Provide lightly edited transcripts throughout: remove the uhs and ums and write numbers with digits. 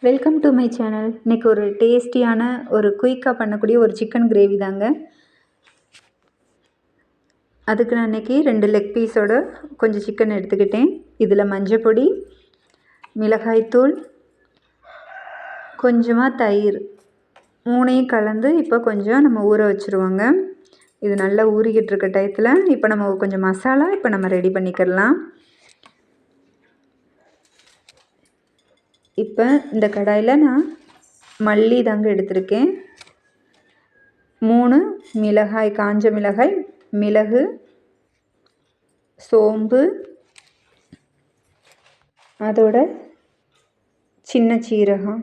Welcome to my channel. இன்றைக்கி ஒரு டேஸ்டியான ஒரு குயிக்காக பண்ணக்கூடிய ஒரு சிக்கன் கிரேவி தாங்க. அதுக்கு நான் இன்றைக்கி 2 லெக் பீஸோட கொஞ்சம் சிக்கன் எடுத்துக்கிட்டேன். இதில் மஞ்சள் பொடி, மிளகாய்த்தூள், கொஞ்சமாக தயிர் 3ஐயும் கலந்து இப்போ கொஞ்சம் நம்ம ஊற வச்சுருவோங்க. இது நல்லா ஊறிக்கிட்டு இருக்க டயத்தில் இப்போ நம்ம கொஞ்சம் மசாலா நம்ம ரெடி பண்ணிக்கிடலாம். இப்போ இந்த கடாயில் நான் மல்லி தாங்க எடுத்திருக்கேன். 3 மிளகாய், காஞ்ச மிளகாய், மிளகு, சோம்பு, அதோட சின்ன சீரகம்,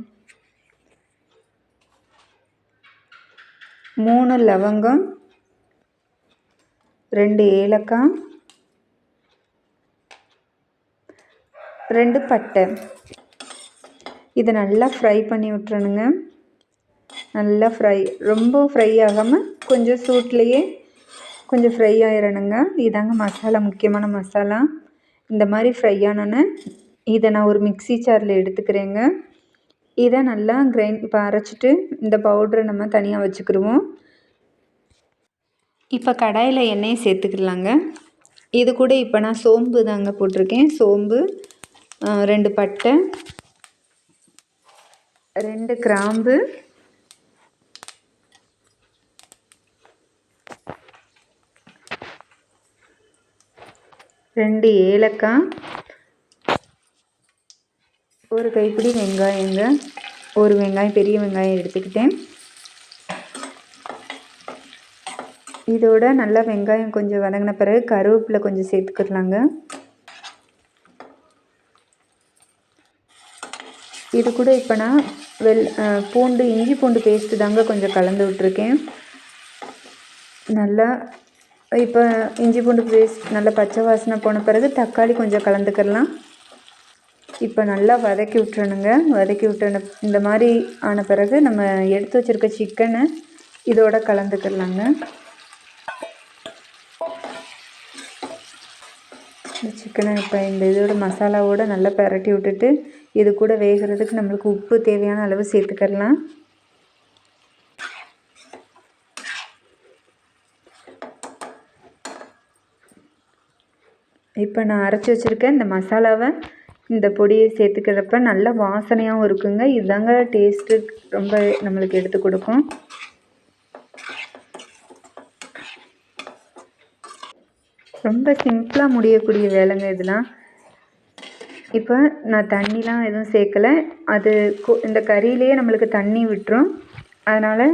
3 லவங்கம், 2 ஏலக்காய், 2 பட்டை. இதை நல்லா ஃப்ரை பண்ணி விட்டுறணுங்க. நல்லா ரொம்ப ஃப்ரை ஆகாமல் கொஞ்சம் சூட்லேயே கொஞ்சம் ஃப்ரை ஆயிடணுங்க. இதாங்க மசாலா, முக்கியமான மசாலா. இந்த மாதிரி ஃப்ரை ஆனோன்னே இதை நான் ஒரு மிக்ஸி ஜாரில் எடுத்துக்கிறேங்க. இதை நல்லா இப்போ அரைச்சிட்டு இந்த பவுடரை நம்ம தனியாக வச்சுக்கிடுவோம். இப்போ கடாயில் எண்ணெயை சேர்த்துக்கலாங்க. இது கூட இப்போ நான் சோம்பு தாங்க போட்டிருக்கேன். சோம்பு, 2 பட்டை, 2 கிராம்பு, 2 ஏலக்காய், ஒரு கைப்பிடி வெங்காயங்க. ஒரு வெங்காயம், பெரிய வெங்காயம் எடுத்துக்கிட்டேன். இதோட நல்லா வெங்காயம் கொஞ்சம் வதங்கின பிறகு கருவேப்பிலை கொஞ்சம் சேர்த்துக்கிடலாங்க. இது கூட இப்போ நான் பூண்டு, இஞ்சி பூண்டு பேஸ்ட்டு தாங்க கொஞ்சம் கலந்து விட்ருக்கேன். நல்லா இப்போ இஞ்சி பூண்டு பேஸ்ட் நல்லா பச்சை வாசனை போன பிறகு தக்காளி கொஞ்சம் கலந்துக்கிடலாம். இப்போ நல்லா வதக்கி விட்டுறணுங்க. வதக்கி விட்ட இந்த மாதிரி ஆன பிறகு நம்ம எடுத்து வச்சுருக்க சிக்கனை இதோட கலந்துக்கிடலாங்க. இந்த சிக்கனை இப்போ இந்த இதோட மசாலாவோடு நல்லா பரட்டி விட்டுட்டு இது கூட வேகிறதுக்கு நம்மளுக்கு உப்பு தேவையான அளவு சேர்த்துக்கிடலாம். இப்போ நான் அரைச்சி வச்சுருக்கேன் இந்த மசாலாவை இந்த பொடியை சேர்த்துக்கிறப்ப நல்ல வாசனையாகவும் இருக்குங்க. இதுதாங்க டேஸ்ட்டு ரொம்ப நம்மளுக்கு எடுத்து கொடுக்கும். ரொம்ப சிம்பிளாக முடியக்கூடிய வேலைங்க இதெல்லாம். இப்போ நான் தண்ணிலாம் எதுவும் சேர்க்கலை. அது இந்த கறியிலேயே நம்மளுக்கு தண்ணி விட்டுரும். அதனால்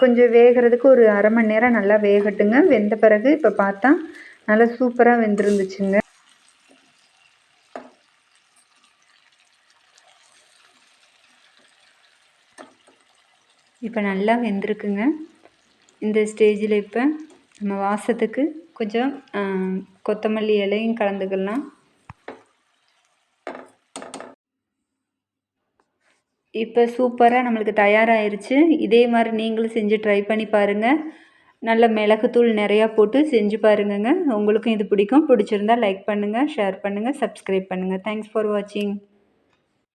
கொஞ்சம் வேகிறதுக்கு ஒரு அரை மணி நேரம் நல்லா வேகட்டுங்க. வெந்த பிறகு இப்போ பார்த்தா நல்லா சூப்பராக வெந்திருந்துச்சுங்க. இப்போ நல்லா வெந்திருக்குங்க. இந்த ஸ்டேஜில் இப்போ நம்ம வாசத்துக்கு கொஞ்சம் கொத்தமல்லி இலையும் கலந்துக்கலாம். இப்போ சூப்பராக நம்மளுக்கு தயாராகிருச்சு. இதே மாதிரி நீங்களும் செஞ்சு ட்ரை பண்ணி பாருங்கள். நல்ல மிளகுத்தூள் நிறையா போட்டு செஞ்சு பாருங்கங்க. உங்களுக்கும் இது பிடிக்கும். பிடிச்சிருந்தா லைக் பண்ணுங்கள், ஷேர் பண்ணுங்கள், சப்ஸ்கிரைப் பண்ணுங்கள். தேங்க்ஸ் ஃபார் வாட்சிங்.